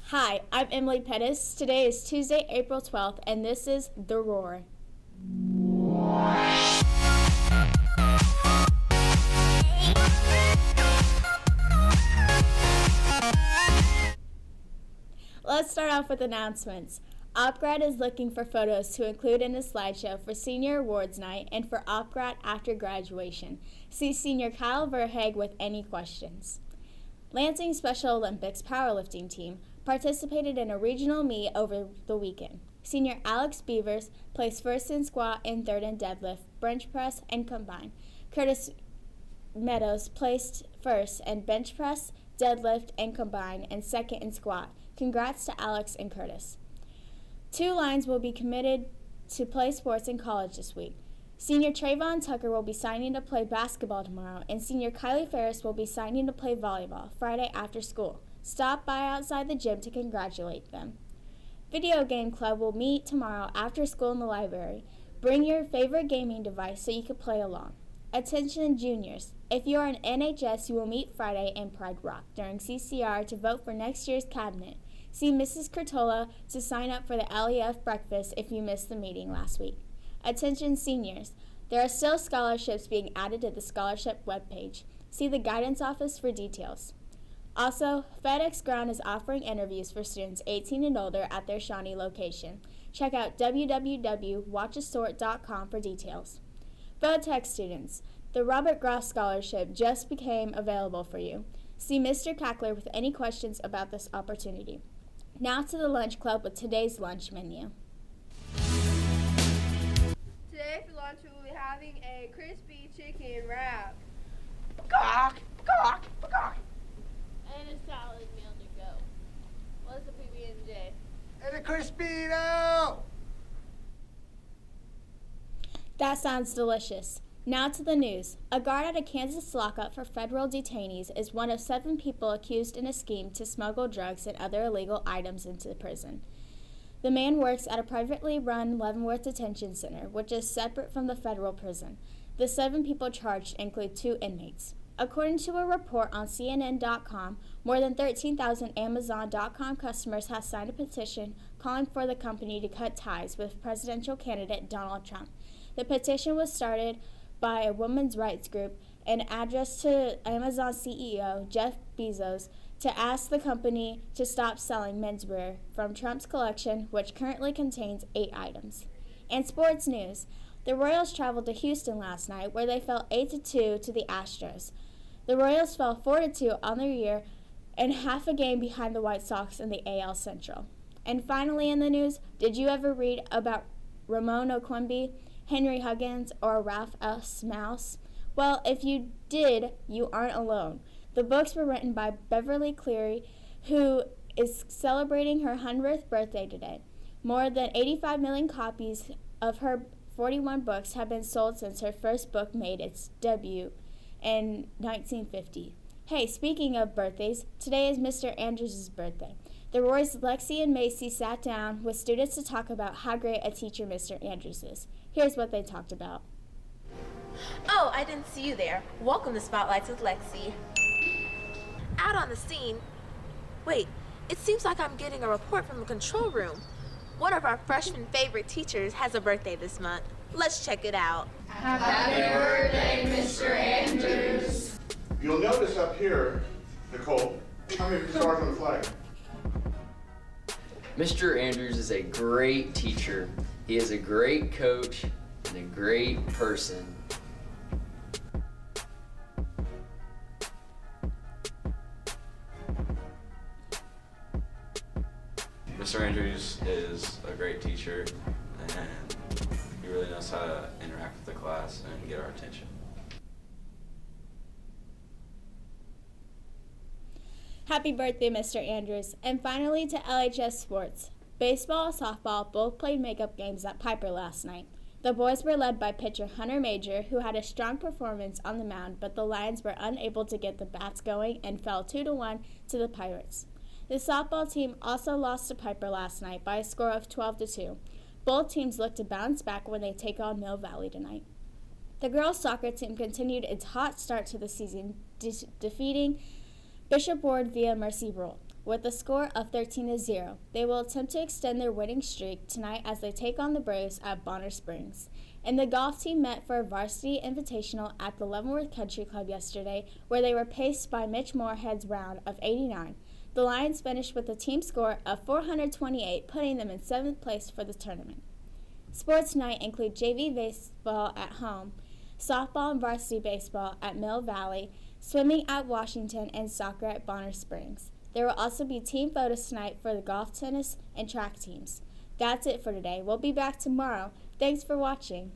Hi, I'm Emily Pettis. Today is Tuesday, April 12th, and this is The Roar. Let's start off with announcements. OpGrad is looking for photos to include in a slideshow for Senior Awards Night and for OpGrad after graduation. See Senior Kyle Verhaeg with any questions. Lansing Special Olympics powerlifting team participated in a regional meet over the weekend. Senior Alex Beavers placed first in squat and third in deadlift, bench press, and combine. Curtis Meadows placed first in bench press, deadlift, and combine, and second in squat. Congrats to Alex and Curtis. 2 lines will be committed to play sports in college this week. Senior Trayvon Tucker will be signing to play basketball tomorrow, and Senior Kylie Ferris will be signing to play volleyball Friday after school. Stop by outside the gym to congratulate them. Video Game Club will meet tomorrow after school in the library. Bring your favorite gaming device so you can play along. Attention juniors, if you are an NHS, you will meet Friday in Pride Rock during CCR to vote for next year's cabinet. See Mrs. Curtola to sign up for the LEF breakfast if you missed the meeting last week. Attention seniors, there are still scholarships being added to the scholarship webpage. See the guidance office for details. Also, FedEx Ground is offering interviews for students 18 and older at their Shawnee location. Check out www.watchasort.com for details. Votech students, the Robert Groff Scholarship just became available for you. See Mr. Cackler with any questions about this opportunity. Now to the lunch club with today's lunch menu. Today for lunch we will be having a crispy chicken wrap. Peacock, peacock, peacock. And a salad meal to go. What's the PB&J? And a Crispito! That sounds delicious. Now to the news. A guard at a Kansas lockup for federal detainees is one of 7 people accused in a scheme to smuggle drugs and other illegal items into the prison. The man works at a privately run Leavenworth Detention Center, which is separate from the federal prison. The 7 people charged include 2 inmates. According to a report on CNN.com, more than 13,000 Amazon.com customers have signed a petition calling for the company to cut ties with presidential candidate Donald Trump. The petition was started by a women's rights group and addressed to Amazon CEO Jeff Bezos to ask the company to stop selling menswear from Trump's collection, which currently contains 8 items. In sports news, the Royals traveled to Houston last night, where they fell 8-2 to the Astros. The Royals fell 4-2 on their year and half a game behind the White Sox in the AL Central. And finally in the news, did you ever read about Ramon Okwembi, Henry Huggins, or Ralph S. Mouse? Well, if you did, you aren't alone. The books were written by Beverly Cleary, who is celebrating her 100th birthday today. More than 85 million copies of her 41 books have been sold since her first book made its debut in 1950. Hey, speaking of birthdays, today is Mr. Andrews' birthday. The Roy's Lexi and Macy sat down with students to talk about how great a teacher Mr. Andrews is. Here's what they talked about. Oh, I didn't see you there. Welcome to Spotlights with Lexi. Out on the scene. Wait, it seems like I'm getting a report from the control room. One of our freshman favorite teachers has a birthday this month. Let's check it out. Happy birthday, Mr. Andrews. You'll notice up here, Nicole, how many stars on the flag? Mr. Andrews is a great teacher. He is a great coach and a great person. Mr. Andrews is a great teacher, and he really knows how to interact with the class and get our attention. Happy birthday, Mr. Andrews. And finally to LHS sports. Baseball and softball both played makeup games at Piper last night. The boys were led by pitcher Hunter Major, who had a strong performance on the mound, but the Lions were unable to get the bats going and fell 2-1 to the Pirates. The softball team also lost to Piper last night by a score of 12-2. Both teams look to bounce back when they take on Mill Valley tonight. The girls' soccer team continued its hot start to the season, defeating Bishop Ward via mercy rule. with a score of 13-0. They will attempt to extend their winning streak tonight as they take on the Braves at Bonner Springs. And the golf team met for a varsity invitational at the Leavenworth Country Club yesterday, where they were paced by Mitch Moorhead's round of 89. The Lions finished with a team score of 428, putting them in 7th place for the tournament. Sports tonight include JV baseball at home, softball and varsity baseball at Mill Valley, swimming at Washington, and soccer at Bonner Springs. There will also be team photos tonight for the golf, tennis, and track teams. That's it for today. We'll be back tomorrow. Thanks for watching.